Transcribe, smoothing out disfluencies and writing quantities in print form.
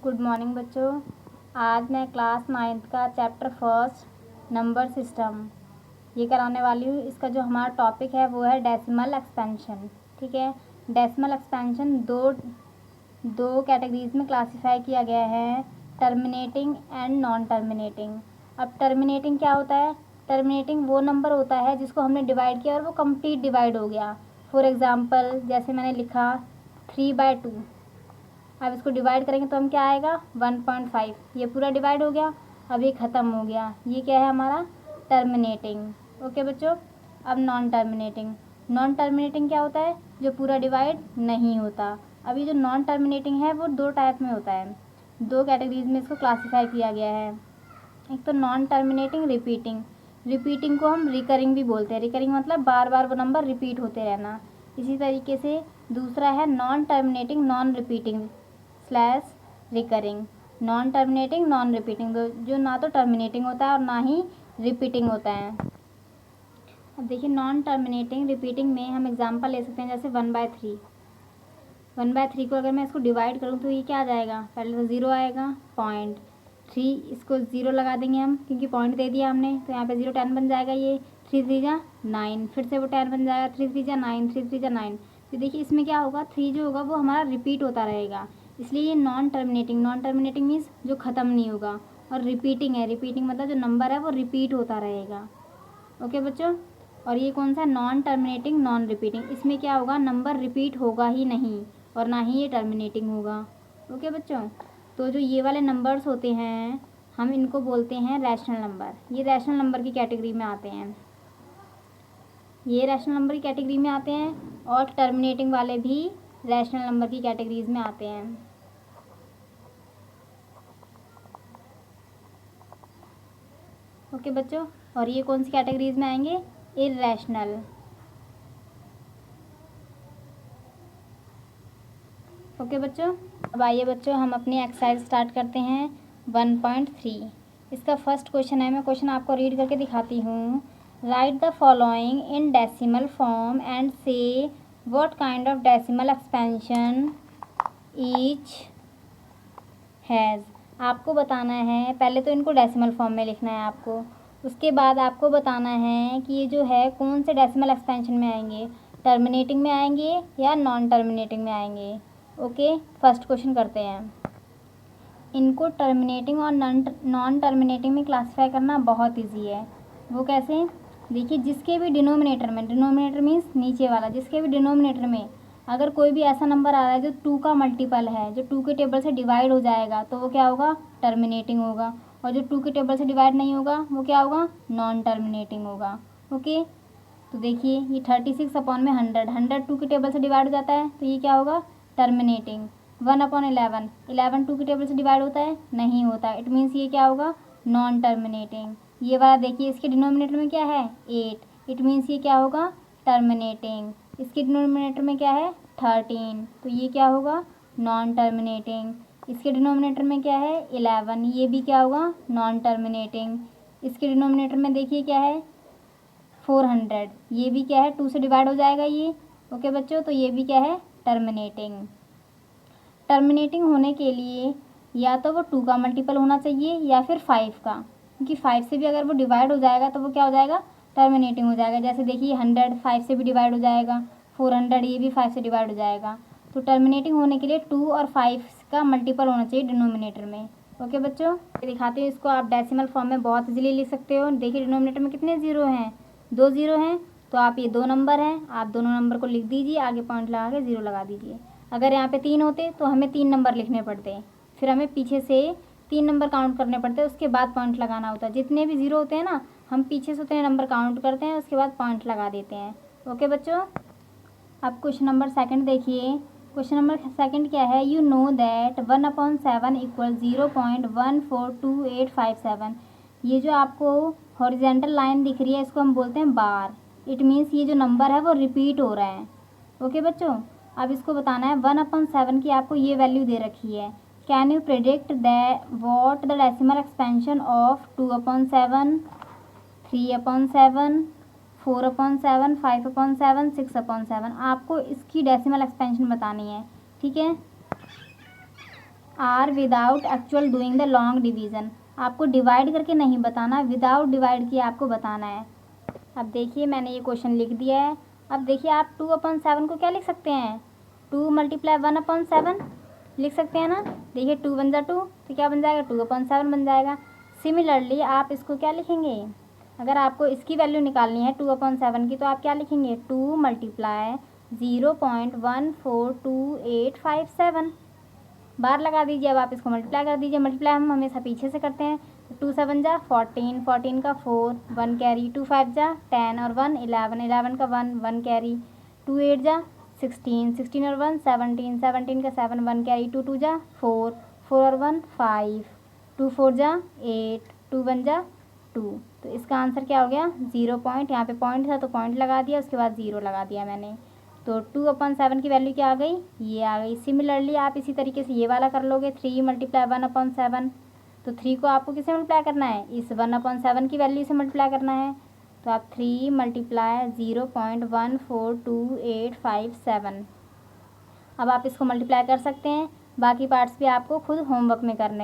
Good morning बच्चों। आज मैं क्लास 9th का चैप्टर फर्स्ट नंबर सिस्टम ये कराने वाली हूँ। इसका जो हमारा टॉपिक है वो है डेसिमल एक्सपेंशन। ठीक है, डेसिमल एक्सपेंशन दो कैटेगरीज में क्लासिफाई किया गया है, टर्मिनेटिंग एंड नॉन टर्मिनेटिंग। अब टर्मिनेटिंग क्या होता है? टर्मिनेटिंग वो नंबर होता है जिसको हमने डिवाइड किया और वो कंप्लीट डिवाइड हो गया। फॉर एग्ज़ाम्पल जैसे मैंने लिखा 3/2। अब इसको डिवाइड करेंगे तो हम क्या आएगा 1.5। ये पूरा डिवाइड हो गया, अब ये ख़त्म हो गया। ये क्या है हमारा टर्मिनेटिंग। ओके बच्चों। अब नॉन टर्मिनेटिंग। नॉन टर्मिनेटिंग क्या होता है? जो पूरा डिवाइड नहीं होता। अब ये जो नॉन टर्मिनेटिंग है वो दो टाइप में होता है, दो कैटेगरीज में इसको क्लासीफाई किया गया है। एक तो नॉन टर्मिनेटिंग रिपीटिंग। रिपीटिंग को हम रिकरिंग भी बोलते हैं। रिकरिंग मतलब बार बार वो नंबर रिपीट होते रहना। इसी तरीके से दूसरा है non terminating non repeating slash recurring. Non terminating non repeating, जो ना तो टर्मिनेटिंग होता है और ना ही रिपीटिंग होता है। अब देखिए नॉन टर्मिनेटिंग रिपीटिंग में हम एग्जांपल ले सकते हैं, जैसे 1/3। 1/3 को अगर मैं इसको डिवाइड करूँ तो ये क्या आ जाएगा? पहले तो 0 आएगा, 0.3 इसको 0 लगा देंगे हम क्योंकि पॉइंट दे दिया हमने, तो यहाँ पे 0 10 बन जाएगा। ये 3 3 जा 9, फिर से वो 10 बन जाएगा, 3 3 जा 9, 3 3 जा 9। तो देखिए इसमें क्या होगा, 3 जो होगा वो हमारा रिपीट होता रहेगा, इसलिए ये non terminating. Non terminating means जो ख़त्म नहीं होगा, और रिपीटिंग है। रिपीटिंग मतलब जो नंबर है वो रिपीट होता रहेगा। ओके बच्चों। और ये कौन सा? Non terminating non repeating. इसमें क्या होगा, नंबर रिपीट होगा ही नहीं और ना ही ये टर्मिनेटिंग होगा। ओके बच्चों। तो जो ये वाले नंबर्स होते हैं हम इनको बोलते हैं रैशनल नंबर। ये रैशनल नंबर की कैटेगरी में आते हैं। ये रैशनल नंबर की कैटेगरी में आते हैं और टर्मिनेटिंग वाले भी रैशनल नंबर की कैटेगरीज में आते हैं। ओके बच्चों। और ये कौन सी कैटेगरीज में आएंगे? इर्रेशनल। ओके बच्चों। अब आइए बच्चों हम अपनी एक्सरसाइज स्टार्ट करते हैं 1.3। इसका फर्स्ट क्वेश्चन है, मैं क्वेश्चन आपको रीड करके दिखाती हूँ। Write the following in decimal form and say what kind of decimal expansion each has. आपको बताना है, पहले तो इनको डेसिमल फॉर्म में लिखना है आपको, उसके बाद आपको बताना है कि ये जो है कौन से डेसिमल एक्सपेंशन में आएंगे, टर्मिनेटिंग में आएंगे या नॉन टर्मिनेटिंग में आएंगे। ओके, फर्स्ट क्वेश्चन करते हैं। इनको टर्मिनेटिंग और नॉन टर्मिनेटिंग में क्लासीफाई करना बहुत इजी है। वो कैसे? देखिए जिसके भी डिनोमिनेटर में, डिनोमिनेटर मीन्स नीचे वाला, जिसके भी डिनोमिनेटर में अगर कोई भी ऐसा नंबर आ रहा है जो 2 का मल्टीपल है, जो 2 के टेबल से डिवाइड हो जाएगा, तो वो क्या होगा? टर्मिनेटिंग होगा। और जो 2 के टेबल से डिवाइड नहीं होगा वो क्या होगा? नॉन टर्मिनेटिंग होगा। ओके, तो देखिए ये 36/100, 100 2 के टेबल से डिवाइड हो जाता है, तो ये क्या होगा? टर्मिनेटिंग। 1/11, 11 2 के टेबल से डिवाइड होता है? नहीं होता। इट मीन्स ये क्या होगा? Non terminating. ये वाला देखिए इसके डिनोमिनेटर में क्या है? 8, इट मीन्स ये क्या होगा? टर्मिनेटिंग। इसके डिनोमिनेटर में क्या है? 13, तो ये क्या होगा? Non terminating. इसके डिनोमिनेटर में क्या है? 11, ये भी क्या होगा? Non terminating. इसके डिनोमिनेटर में देखिए क्या है? 400, ये भी क्या है? 2 से डिवाइड हो जाएगा ये। ओके बच्चों, तो ये भी क्या है? टर्मिनेटिंग। टर्मिनेटिंग होने के लिए या तो वो 2 का मल्टीपल होना चाहिए या फिर 5 का, क्योंकि 5 से भी अगर वो डिवाइड हो जाएगा तो वो क्या हो जाएगा? टर्मिनेटिंग हो जाएगा। जैसे देखिए 100 5 से भी डिवाइड हो जाएगा, 400 ये भी 5 से डिवाइड हो जाएगा। तो टर्मिनेटिंग होने के लिए 2 और 5 का मल्टीपल होना चाहिए डिनोमिनेटर में। ओके बच्चों, दिखाते हैं इसको। आप डेसिमल फॉर्म में बहुत इजीली लिख सकते हो। देखिए डिनोमिनेटर में कितने ज़ीरो हैं? 2 ज़ीरो हैं, तो आप ये 2 नंबर हैं, आप दोनों नंबर को लिख दीजिए, आगे पॉइंट लगा के 0 लगा दीजिए। अगर यहाँ पे 3 होते तो हमें 3 नंबर लिखने पड़ते, फिर हमें पीछे से 3 नंबर काउंट करने पड़ते, उसके बाद पॉइंट लगाना होता है। जितने भी 0 होते हैं ना, हम पीछे से उतने नंबर काउंट करते हैं, उसके बाद पॉइंट लगा देते हैं। ओके बच्चों। अब क्वेश्चन नंबर सेकंड देखिए। क्वेश्चन नंबर सेकंड क्या है? You know that 1/7 equal 0.142857। ये जो आपको हॉरिजेंटल लाइन दिख रही है इसको हम बोलते हैं बार। इट मीन्स ये जो नंबर है वो रिपीट हो रहा है। ओके बच्चों। अब इसको बताना है 1/7 की आपको ये वैल्यू दे रखी है। Can you predict what the decimal expansion of 2/7, 3/7, 4/7, 5/7, 6/7। आपको इसकी डेसिमल एक्सपेंशन बतानी है। ठीक है, or without actual doing the long division. आपको डिवाइड करके नहीं बताना, विदाउट डिवाइड किए आपको बताना है। अब देखिए मैंने ये क्वेश्चन लिख दिया है। अब देखिए आप 2/7 को क्या लिख सकते हैं, 2 × 1/7 लिख सकते हैं ना। देखिए 2 × 2 तो क्या बन जाएगा, 2/7 बन जाएगा। सिमिलरली आप इसको क्या लिखेंगे, अगर आपको इसकी वैल्यू निकालनी है 2/7 की, तो आप क्या लिखेंगे, 2 × 0.142857 बार लगा दीजिए। अब आप इसको मल्टीप्लाई कर दीजिए। मल्टीप्लाई हम हमेशा पीछे से करते हैं। तो 2 × 7 = 14, 14 का 4, 1 कैरी, 2 × 5 = 10 और 1 11, 11 का 1, 1 कैरी, 2 × 8 = 16, 16 और 1 17, 17 का 7, 1 कैरी, 2 × 2 = 4, 4 और 1 5, 2 × 4 = 8, 2 × 1 = 2। तो इसका आंसर क्या हो गया, 0 पॉइंट। यहाँ पे पॉइंट था तो पॉइंट लगा दिया, उसके बाद 0 लगा दिया मैंने। तो 2/7 की वैल्यू क्या आ गई, ये आ गई। सिमिलरली आप इसी तरीके से ये वाला कर लोगे, 3 × 1/7। तो 3 को आपको किसे मल्टीप्लाई करना है, इस 1/7 की वैल्यू से मल्टीप्लाई करना है। तो आप 3 × 0.142857। अब आप इसको मल्टीप्लाई कर सकते हैं। बाकी पार्ट्स भी आपको खुद होमवर्क में करने